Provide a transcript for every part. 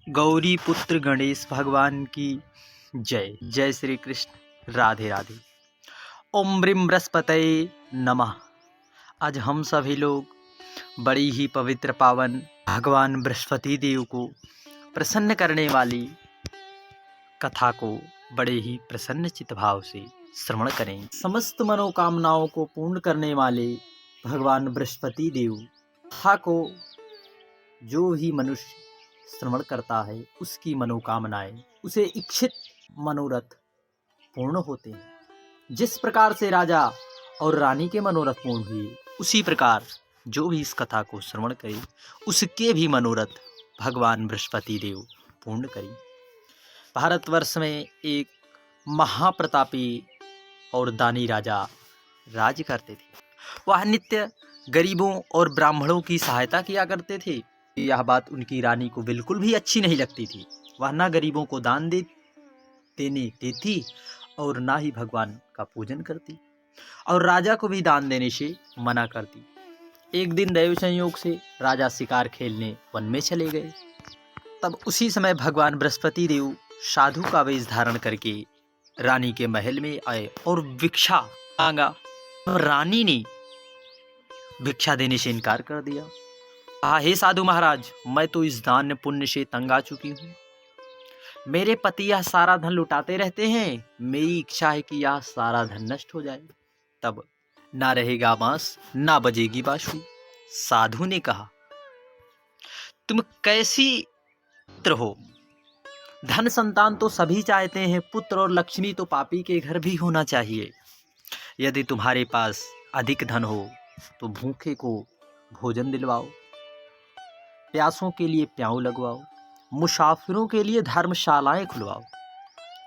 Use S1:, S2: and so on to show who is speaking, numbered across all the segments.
S1: गौरी पुत्र गणेश भगवान की जय। जय श्री कृष्ण। राधे राधे। ओम ब्रीम बृहस्पतये नमः। आज हम सभी लोग बड़ी ही पवित्र पावन भगवान बृहस्पति देव को प्रसन्न करने वाली कथा को बड़े ही प्रसन्न चित्त भाव से श्रवण करें। समस्त मनोकामनाओं को पूर्ण करने वाले भगवान बृहस्पति देव कथा को जो भी मनुष्य श्रवण करता है उसकी मनोकामनाएं, उसे इच्छित मनोरथ पूर्ण होते हैं। जिस प्रकार से राजा और रानी के मनोरथ पूर्ण हुए, उसी प्रकार जो भी इस कथा को श्रवण करे उसके भी मनोरथ भगवान बृहस्पति देव पूर्ण करें। भारतवर्ष में एक महाप्रतापी और दानी राजा राज करते थे। वह नित्य गरीबों और ब्राह्मणों की सहायता किया करते थे। यह बात उनकी रानी को बिल्कुल भी अच्छी नहीं लगती थी। वह ना गरीबों को दान देने देती और ना ही भगवान का पूजन करती, और राजा को भी दान देने से मना करती। एक दिन दैव संयोग से राजा शिकार खेलने वन में चले गए। तब उसी समय भगवान बृहस्पति देव साधु का वेश धारण करके रानी के महल में आए और भिक्षा मांगा। रानी ने भिक्षा देने से इनकार कर दिया। हे साधु महाराज, मैं तो इस दान पुण्य से तंग आ चुकी हूँ। मेरे पति यह सारा धन लुटाते रहते हैं। मेरी इच्छा है कि यह सारा धन नष्ट हो जाए, तब ना रहेगा बांस ना बजेगी बांसुरी। साधु ने कहा, तुम कैसी पुत्र हो? धन संतान तो सभी चाहते हैं, पुत्र और लक्ष्मी तो पापी के घर भी होना चाहिए। यदि तुम्हारे पास अधिक धन हो तो भूखे को भोजन दिलवाओ, प्यासों के लिए प्याऊ लगवाओ, मुसाफिरों के लिए धर्मशालाएं खुलवाओ।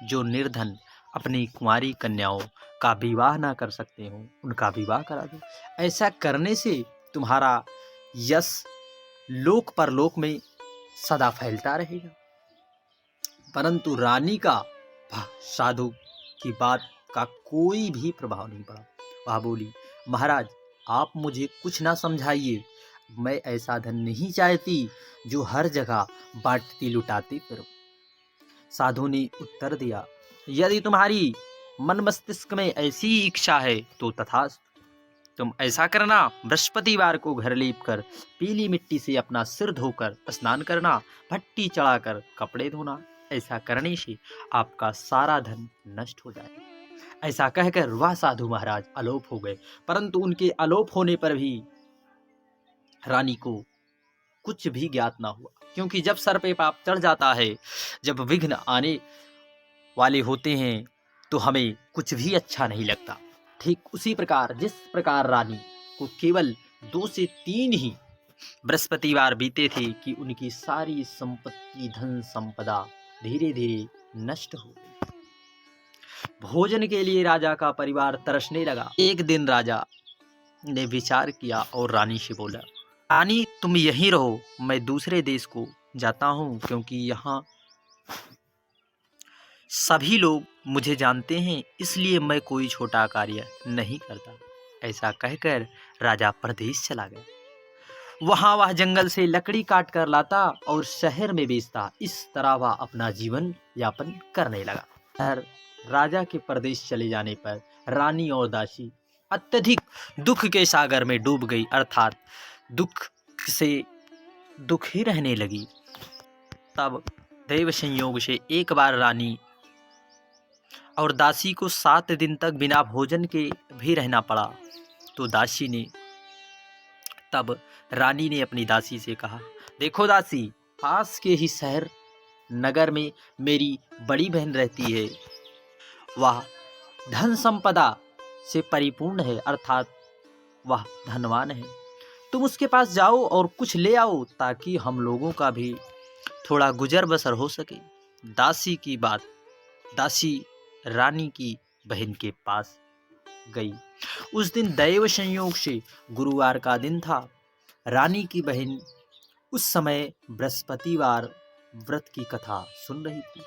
S1: जो निर्धन अपनी कुंवारी कन्याओं का विवाह ना कर सकते हो उनका विवाह करा दो। ऐसा करने से तुम्हारा यश लोक परलोक में सदा फैलता रहेगा। परंतु रानी का साधु की बात का कोई भी प्रभाव नहीं पड़ा। वह बोली, महाराज आप मुझे कुछ ना समझाइए, मैं ऐसा धन नहीं चाहती जो हर जगह बांटती लुटाती फिरूं। साधु ने उत्तर दिया, यदि तुम्हारी मन मस्तिष्क में ऐसी इच्छा है तो तथास्तु। तुम ऐसा करना, बृहस्पतिवार को घर लीप कर पीली मिट्टी से अपना सिर धोकर स्नान करना, भट्टी चढ़ाकर कपड़े धोना। ऐसा करने से आपका सारा धन नष्ट हो जाएगा। ऐसा कहकर वह साधु महाराज अलोप हो गए। परंतु उनके अलोप होने पर भी रानी को कुछ भी ज्ञात ना हुआ, क्योंकि जब सर पे पाप चढ़ जाता है, जब विघ्न आने वाले होते हैं तो हमें कुछ भी अच्छा नहीं लगता। ठीक उसी प्रकार जिस प्रकार रानी को केवल 2 से 3 ही बृहस्पतिवार बीते थे कि उनकी सारी संपत्ति धन संपदा धीरे धीरे नष्ट हो गई। भोजन के लिए राजा का परिवार तरसने लगा। एक दिन राजा ने विचार किया और रानी से बोला, रानी तुम यहीं रहो, मैं दूसरे देश को जाता हूँ, क्योंकि यहाँ सभी लोग मुझे जानते हैं, इसलिए मैं कोई छोटा कार्य नहीं करता। ऐसा कहकर राजा परदेश चला गया। वहाँ वह जंगल से लकड़ी काट कर लाता और शहर में बेचता। इस तरह वह अपना जीवन यापन करने लगा। राजा के परदेश चले जाने पर रानी और दासी अत्यधिक दुख के सागर में डूब गई, अर्थात दुख से दुख ही रहने लगी। तब दैव संयोग से एक बार रानी और दासी को 7 दिन तक बिना भोजन के भी रहना पड़ा। तो तब रानी ने अपनी दासी से कहा, देखो दासी, पास के ही शहर नगर में मेरी बड़ी बहन रहती है। वह धन संपदा से परिपूर्ण है, अर्थात वह धनवान है। तुम उसके पास जाओ और कुछ ले आओ, ताकि हम लोगों का भी थोड़ा गुजर बसर हो सके। दासी रानी की बहन के पास गई। उस दिन दैव संयोग से गुरुवार का दिन था। रानी की बहन उस समय बृहस्पतिवार व्रत की कथा सुन रही थी।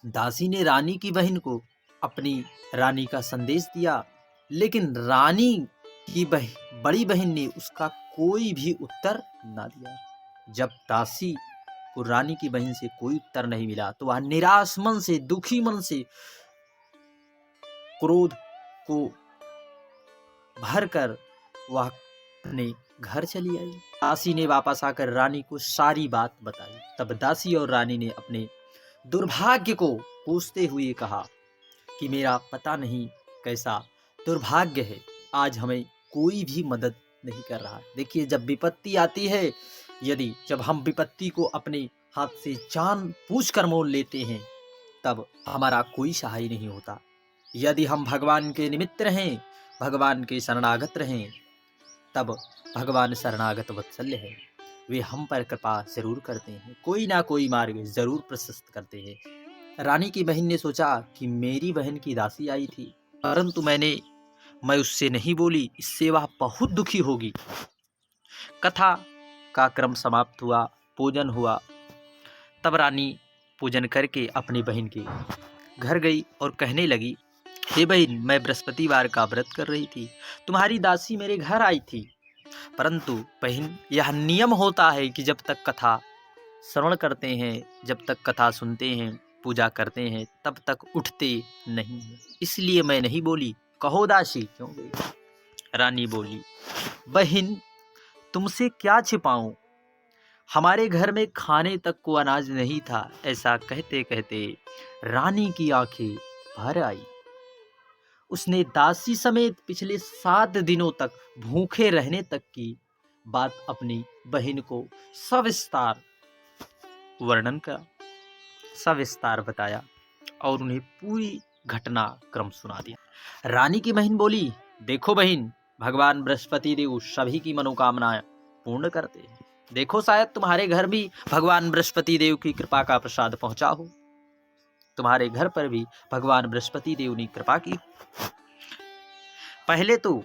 S1: दासी ने रानी की बहन को अपनी रानी का संदेश दिया, लेकिन रानी की बड़ी बहन ने उसका कोई भी उत्तर ना दिया। जब दासी को रानी की बहन से कोई उत्तर नहीं मिला तो वह निराश मन से, दुखी मन से, क्रोध को भरकर वह अपने घर चली आई। दासी ने वापस आकर रानी को सारी बात बताई। तब दासी और रानी ने अपने दुर्भाग्य को कोसते हुए कहा कि मेरा पता नहीं कैसा दुर्भाग्य है, आज हमें कोई भी मदद नहीं कर रहा। देखिए, जब विपत्ति आती है, जब हम विपत्ति को अपने हाथ से जान पूछ कर मोल लेते हैं, तब हमारा कोई सहाय नहीं होता। यदि हम भगवान के निमित्त रहें, भगवान के शरणागत रहें, तब भगवान शरणागत वत्सल्य है, वे हम पर कृपा जरूर करते हैं, कोई ना कोई मार्ग जरूर प्रशस्त करते हैं। रानी की बहन ने सोचा कि मेरी बहन की दासी आई थी, परंतु मैं उससे नहीं बोली, इससे वह बहुत दुखी होगी। कथा का क्रम समाप्त हुआ, पूजन हुआ। तब रानी पूजन करके अपनी बहन के घर गई और कहने लगी, हे बहन, मैं बृहस्पतिवार का व्रत कर रही थी, तुम्हारी दासी मेरे घर आई थी, परंतु बहन, यह नियम होता है कि जब तक कथा श्रवण करते हैं, जब तक कथा सुनते हैं, पूजा करते हैं, तब तक उठते नहीं हैं, इसलिए मैं नहीं बोली। कहो दासी क्यों गई? रानी बोली, बहन, तुमसे क्या छिपाऊं, हमारे घर में खाने तक को अनाज नहीं था। ऐसा कहते कहते रानी की आंखें भर आई। उसने दासी समेत पिछले 7 दिनों तक भूखे रहने तक की बात अपनी बहन को सविस्तार वर्णन करा, सविस्तार बताया और उन्हें पूरी घटना क्रम सुना दिया। रानी की बहन बोली, देखो बहन, भगवान बृहस्पति देव सभी की मनोकामनाएं पूर्ण करते हैं। देखो, शायद तुम्हारे घर भी भगवान बृहस्पति देव की कृपा का प्रसाद पहुंचा हो, तुम्हारे घर पर भी भगवान बृहस्पति देव ने कृपा की। पहले तो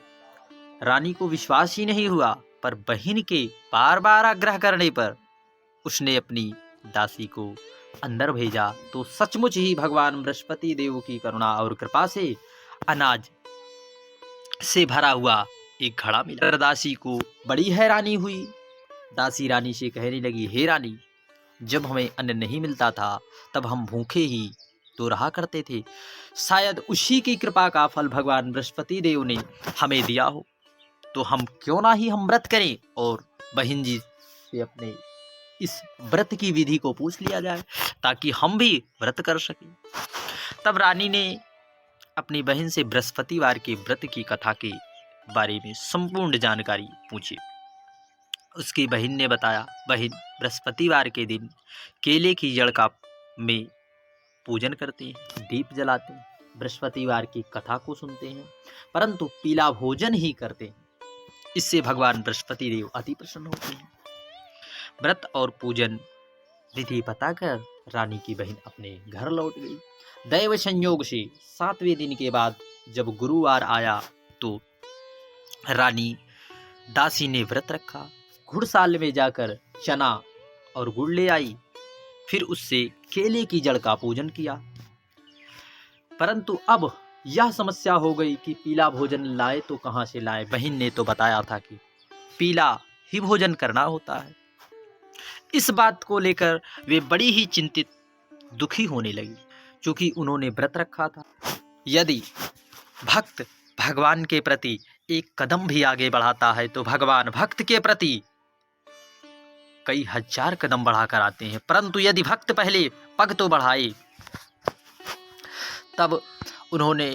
S1: रानी को विश्वास ही नहीं हुआ, पर बहन के बार बार आग्रह करने पर उसने अपनी दासी को अंदर भेजा तो सचमुच ही भगवान बृहस्पति देव की करुणा और कृपा से अनाज से भरा हुआ एक घड़ा मिला। दासी को बड़ी हैरानी हुई। दासी रानी से कहने लगी, हे रानी, जब हमें अन्न नहीं मिलता था तब हम भूखे ही तो रहा करते थे, शायद उसी की कृपा का फल भगवान बृहस्पति देव ने हमें दिया हो, तो हम क्यों ना ही हम व्रत करें और बहन जी से अपने इस व्रत की विधि को पूछ लिया जाए ताकि हम भी व्रत कर सकें। तब रानी ने अपनी बहन से बृहस्पतिवार के व्रत की कथा के बारे में संपूर्ण जानकारी पूछी। उसकी बहन ने बताया, बहन, बृहस्पतिवार के दिन केले की जड़ का में पूजन करते हैं, दीप जलाते हैं, बृहस्पतिवार की कथा को सुनते हैं, परंतु पीला भोजन ही करते हैं। इससे भगवान बृहस्पति देव अति प्रसन्न होते हैं। व्रत और पूजन विधि बताकर रानी की बहन अपने घर लौट गई। दैव संयोग से 7वें दिन के बाद जब गुरुवार आया तो रानी दासी ने व्रत रखा, घुड़साल में जाकर चना और गुड़ ले आई, फिर उससे केले की जड़ का पूजन किया। परंतु अब यह समस्या हो गई कि पीला भोजन लाए तो कहाँ से लाए। बहन ने तो बताया था कि पीला ही भोजन करना होता है। इस बात को लेकर वे बड़ी ही चिंतित, दुखी होने लगी, क्योंकि उन्होंने व्रत रखा था। यदि भक्त भगवान के प्रति एक कदम भी आगे बढ़ाता है तो भगवान भक्त के प्रति कई हजार कदम बढ़ाकर आते हैं, परंतु यदि भक्त पहले पग तो बढ़ाए। तब उन्होंने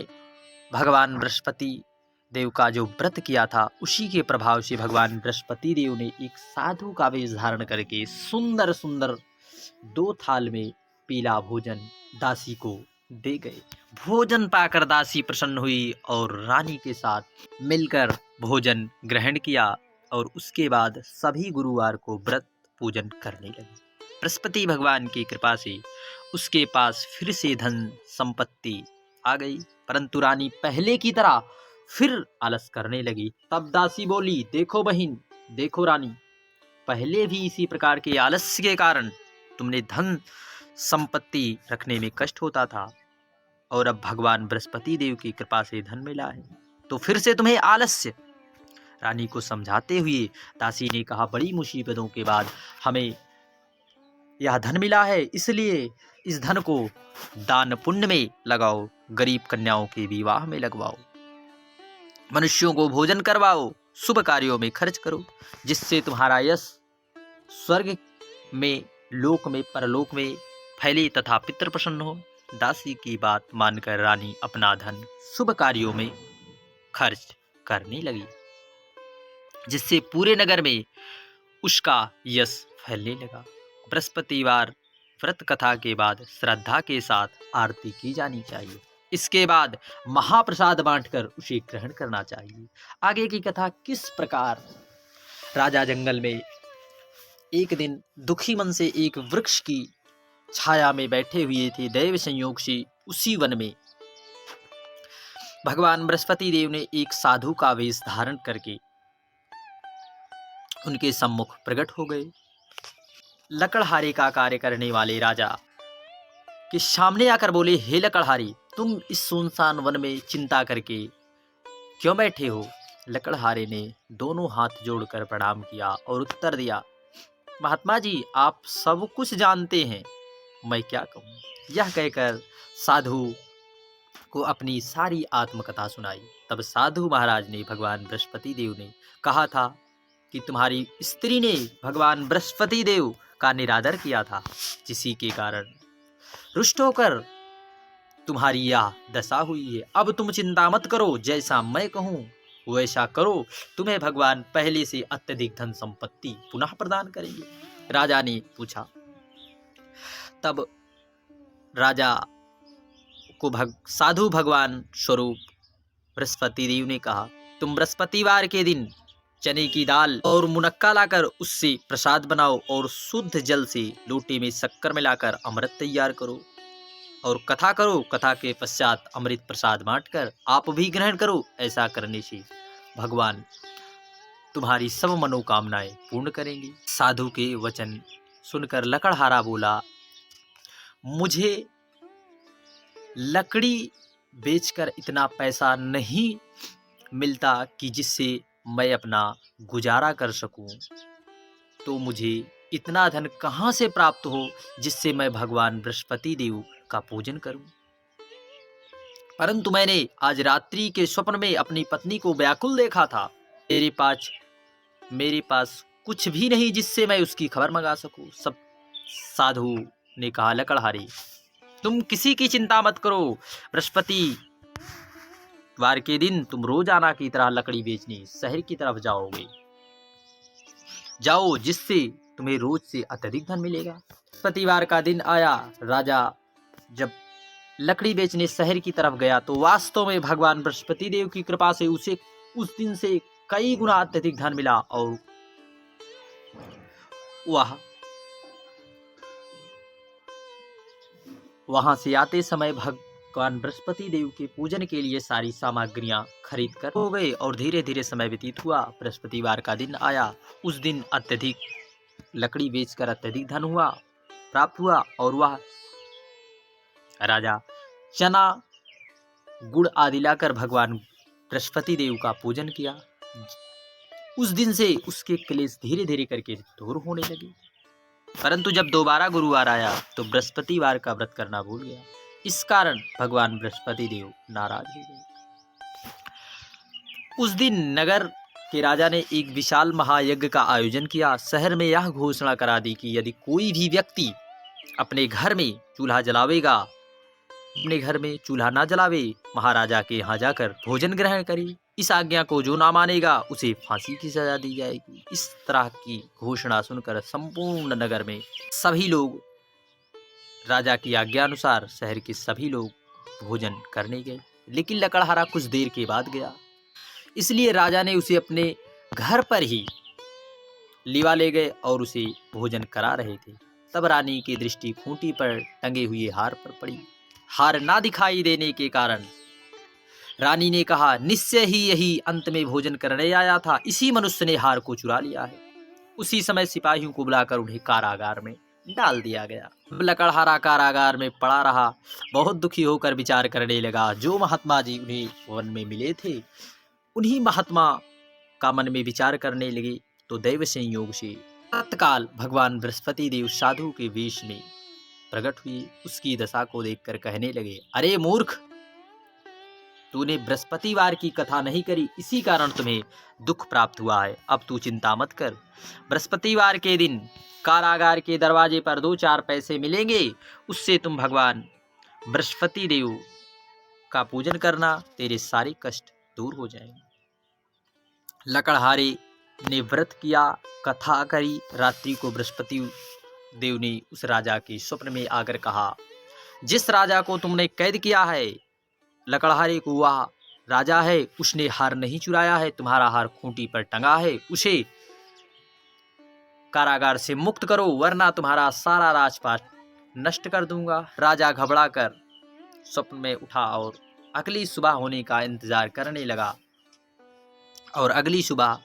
S1: भगवान बृहस्पति देव का जो व्रत किया था, उसी के प्रभाव से भगवान बृहस्पति देव ने एक साधु का वेश धारण करके सुंदर सुंदर 2 थाल में पीला भोजन दासी को दे गए। भोजन पाकर दासी प्रसन्न हुई और रानी के साथ मिलकर भोजन ग्रहण किया और उसके बाद सभी गुरुवार को व्रत पूजन करने लगी। बृहस्पति भगवान की कृपा से उसके पास फिर से धन संपत्ति आ गई, परंतु रानी पहले की तरह फिर आलस करने लगी। तब दासी बोली, देखो बहन, देखो रानी, पहले भी इसी प्रकार के आलस्य के कारण तुमने धन संपत्ति रखने में कष्ट होता था और अब भगवान बृहस्पति देव की कृपा से धन मिला है तो फिर से तुम्हें आलस्य। रानी को समझाते हुए दासी ने कहा, बड़ी मुसीबतों के बाद हमें यह धन मिला है, इसलिए इस धन को दान पुण्य में लगाओ, गरीब कन्याओं के विवाह में लगवाओ, मनुष्यों को भोजन करवाओ, शुभ कार्यों में खर्च करो, जिससे तुम्हारा यश स्वर्ग में, लोक में, परलोक में फैले तथा पितृ प्रसन्न हो। दासी की बात मानकर रानी अपना धन शुभ कार्यों में खर्च करने लगी, जिससे पूरे नगर में उसका यश फैलने लगा। बृहस्पतिवार व्रत कथा के बाद श्रद्धा के साथ आरती की जानी चाहिए। इसके बाद महाप्रसाद बांटकर उसे ग्रहण करना चाहिए। आगे की कथा किस प्रकार। राजा जंगल में एक दिन दुखी मन से एक वृक्ष की छाया में बैठे हुए थे। दैव संयोग से उसी वन में भगवान बृहस्पति देव ने एक साधु का वेश धारण करके उनके सम्मुख प्रकट हो गए। लकड़हारे का कार्य करने वाले राजा के सामने आकर बोले, हे लकड़हारी, तुम इस सुनसान वन में चिंता करके क्यों बैठे हो? लकड़हारे ने दोनों हाथ जोड़कर प्रणाम किया और उत्तर दिया, महात्मा जी, आप सब कुछ जानते हैं, मैं क्या कहूँ। यह कहकर साधु को अपनी सारी आत्मकथा सुनाई। तब साधु महाराज ने भगवान बृहस्पति देव ने कहा था कि तुम्हारी स्त्री ने भगवान बृहस्पति देव का निरादर किया था, जिसी के कारण रुष्ट होकर तुम्हारी यह दशा हुई है। अब तुम चिंता मत करो, जैसा मैं कहूँ वैसा करो, तुम्हें भगवान पहले से अत्यधिक धन संपत्ति पुनः प्रदान करेंगे। राजा ने पूछा। तब राजा को साधु भगवान स्वरूप बृहस्पति देव ने कहा, तुम बृहस्पतिवार के दिन चने की दाल और मुनक्का लाकर उससे प्रसाद बनाओ और शुद्ध जल से लोटे में शक्कर मिलाकर अमृत तैयार करो और कथा करो। कथा के पश्चात अमृत प्रसाद बांटकर आप भी ग्रहण करो। ऐसा करने से भगवान तुम्हारी सब मनोकामनाएं पूर्ण करेंगे। साधु के वचन सुनकर लकड़हारा बोला, मुझे लकड़ी बेचकर इतना पैसा नहीं मिलता कि जिससे मैं अपना गुजारा कर सकूं, तो मुझे इतना धन कहाँ से प्राप्त हो जिससे मैं भगवान बृहस्पति देव का पूजन करूं। परंतु मैंने आज रात्रि के स्वप्न में अपनी पत्नी को व्याकुल देखा था। मेरे पास कुछ भी नहीं जिससे मैं उसकी खबर मंगा सकूं। सब साधु ने कहा, लकड़हारी, तुम किसी की चिंता मत करो। बृहस्पति वार के दिन तुम रोजाना की तरह लकड़ी बेचने शहर की तरफ जाओ, जिससे तुम्हें रोज से अत्यधिक धन मिलेगा। बृहस्पतिवार का दिन आया। राजा जब लकड़ी बेचने शहर की तरफ गया तो वास्तव में भगवान बृहस्पति देव की कृपा से उसे उस दिन से कई गुना अत्यधिक धन मिला और वहां से आते समय भगवान बृहस्पति देव के पूजन के लिए सारी सामग्रियां खरीद कर हो गए और धीरे धीरे समय व्यतीत हुआ। बृहस्पतिवार का दिन आया। उस दिन अत्यधिक लकड़ी बेचकर अत्यधिक धन प्राप्त हुआ और वह राजा चना गुड़ आदि लाकर भगवान बृहस्पति देव का पूजन किया। उस दिन से उसके क्लेश धीरे धीरे करके दूर होने लगे। परंतु जब दोबारा गुरुवार आया तो बृहस्पतिवार का व्रत करना भूल गया। इस कारण भगवान बृहस्पति देव नाराज हो गए। उस दिन नगर के राजा ने एक विशाल महायज्ञ का आयोजन किया। शहर में यह घोषणा करा दी कि यदि कोई भी व्यक्ति अपने घर में चूल्हा जलावेगा, अपने घर में चूल्हा ना जलावे, महाराजा के यहाँ जाकर भोजन ग्रहण करे। इस आज्ञा को जो ना मानेगा उसे फांसी की सजा दी जाएगी। इस तरह की घोषणा सुनकर संपूर्ण नगर में सभी लोग राजा की आज्ञा अनुसार शहर के सभी लोग भोजन करने गए। लेकिन लकड़हारा कुछ देर के बाद गया, इसलिए राजा ने उसे अपने घर पर ही लिवा ले गए और उसे भोजन करा रहे थे। तब रानी की दृष्टि खूंटी पर टंगे हुए हार पर पड़ी। हार ना दिखाई देने के कारण रानी ने कहा, निश्चय ही यही अंत में भोजन करने आया था, इसी मनुष्य ने हार को चुरा लिया है। उसी समय सिपाहियों को बुलाकर उन्हें कारागार में डाल दिया गया। लकड़हारा कारागार में पड़ा रहा। बहुत दुखी होकर विचार करने लगा। जो महात्मा जी उन्हें वन में मिले थे, उन्हीं महात्मा का मन में विचार करने लगे तो दैव संयोग से तत्काल भगवान बृहस्पति देव साधु के वेश में प्रकट हुए। उसकी दशा को देखकर कहने लगे, अरे मूर्ख, तूने बृहस्पतिवार की कथा नहीं करी, इसी कारण तुम्हें दुख प्राप्त हुआ है। अब तू चिंता मत कर। बृहस्पतिवार के दिन कारागार के दरवाजे पर 2-4 पैसे मिलेंगे, उससे तुम भगवान बृहस्पति देव का पूजन करना, तेरे सारे कष्ट दूर हो जाएंगे। लकड़हारे ने व्रत किया, कथा करी। रात्रि को बृहस्पति देव ने उस राजा के स्वप्न में आकर कहा, जिस राजा को तुमने कैद किया है, लकड़हारे को वह राजा है, उसने हार नहीं चुराया है, तुम्हारा हार खूंटी पर टंगा है, उसे कारागार से मुक्त करो, वरना तुम्हारा सारा राजपाट नष्ट कर दूंगा। राजा घबरा कर स्वप्न में उठा और अगली सुबह होने का इंतजार करने लगा। और अगली सुबह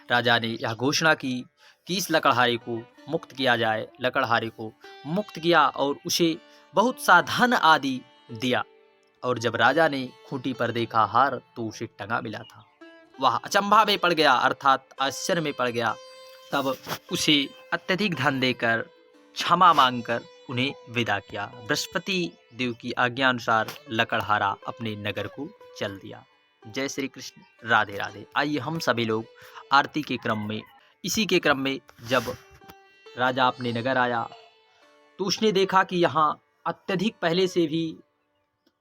S1: राजा ने यह घोषणा की कि इस लकड़हारे को मुक्त किया जाए। लकड़हारे को मुक्त किया और उसे बहुत सा धन आदि दिया। और जब राजा ने खूंटी पर देखा हार, तो उसे टंगा मिला था। वह अचंभा में पड़ गया, अर्थात आश्चर्य में पड़ गया। तब उसे अत्यधिक धन देकर क्षमा मांगकर उन्हें विदा किया। बृहस्पति देव की आज्ञा अनुसार लकड़हारा अपने नगर को चल दिया। जय श्री कृष्ण, राधे राधे। आइए हम सभी लोग आरती के क्रम में, इसी के क्रम में जब राजा अपने नगर आया तो उसने देखा कि यहाँ अत्यधिक पहले से भी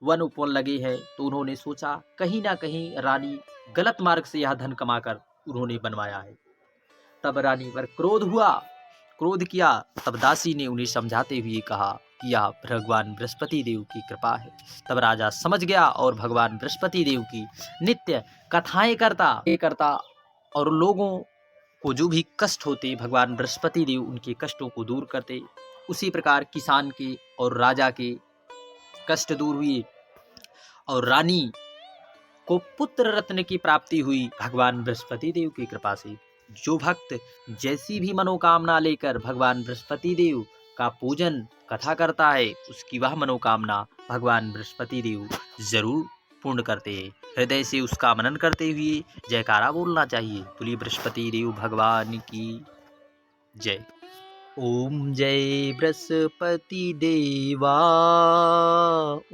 S1: वन उपवन लगे हैं। तो उन्होंने सोचा कहीं ना कहीं रानी गलत मार्ग से यह धन कमाकर उन्होंने बनवाया है। तब रानी पर क्रोध हुआ, क्रोध किया। तब दासी ने उन्हें समझाते हुए कहा कि यह भगवान बृहस्पति देव की कृपा है। तब राजा समझ गया और भगवान बृहस्पति देव की नित्य कथाएं करता और लोगों को जो भी कष्ट होते, भगवान बृहस्पति देव उनके कष्टों को दूर करते। उसी प्रकार किसान के और राजा के कष्ट दूर हुए और रानी को पुत्र रत्न की प्राप्ति हुई भगवान बृहस्पति देव की कृपा से। जो भक्त जैसी भी मनोकामना लेकर भगवान बृहस्पति देव का पूजन कथा करता है, उसकी वह मनोकामना भगवान बृहस्पति देव जरूर पूर्ण करते हैं। हृदय से उसका मनन करते हुए जयकारा बोलना चाहिए। बोलिए बृहस्पति देव भगवान की जय। ओम जय बृहस्पति देवा,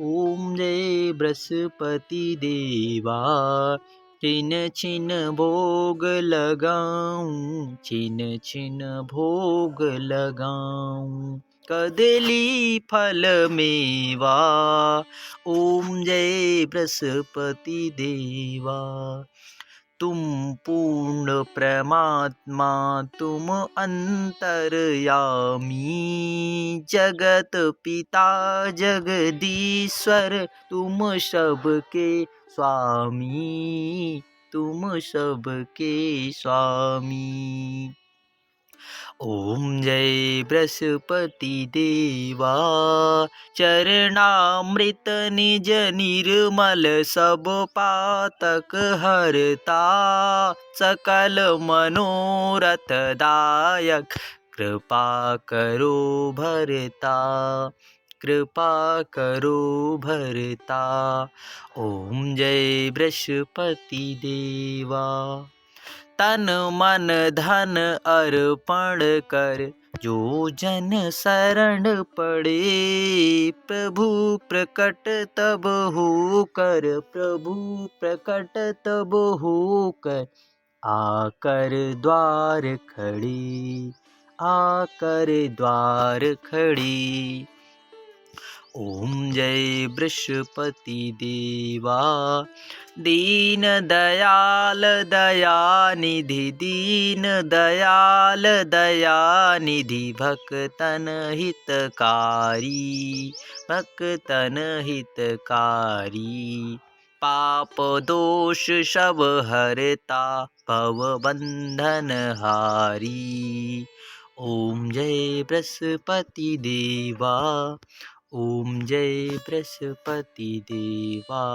S1: ओम जय बृहस्पति देवा। छिन छिन भोग लगाऊं, छिन छिन भोग लगाऊं, कदली फल मेवा। ओम जय बृहस्पति देवा। तुम पूर्ण परमात्मा, तुम अंतर्यामी, जगत पिता जगदीश्वर, तुम सबके स्वामी, तुम सबके स्वामी। ओम जय बृहस्पति देवा। चरणामृत निज निर्मल सब पातक हरता, सकल मनोरथ दायक कृपा करो भरता, कृपा करो भरता। ओम जय बृहस्पति देवा। तन मन धन अर्पण कर, जो जन शरण पड़े, प्रभु प्रकट तब होकर, प्रभु प्रकट तब होकर, आकर द्वार खड़े, आकर द्वार खड़े। ओम जय बृहस्पति देवा। दीन दयाल दयानिधि, दीन दयाल दयानिधि, भक्तन हितकारी, भक्तन हितकारी। पाप दोष सब हरता, भव बंधन हारी। ओम जय बृहस्पति देवा, ओम जय बृहस्पति देवा।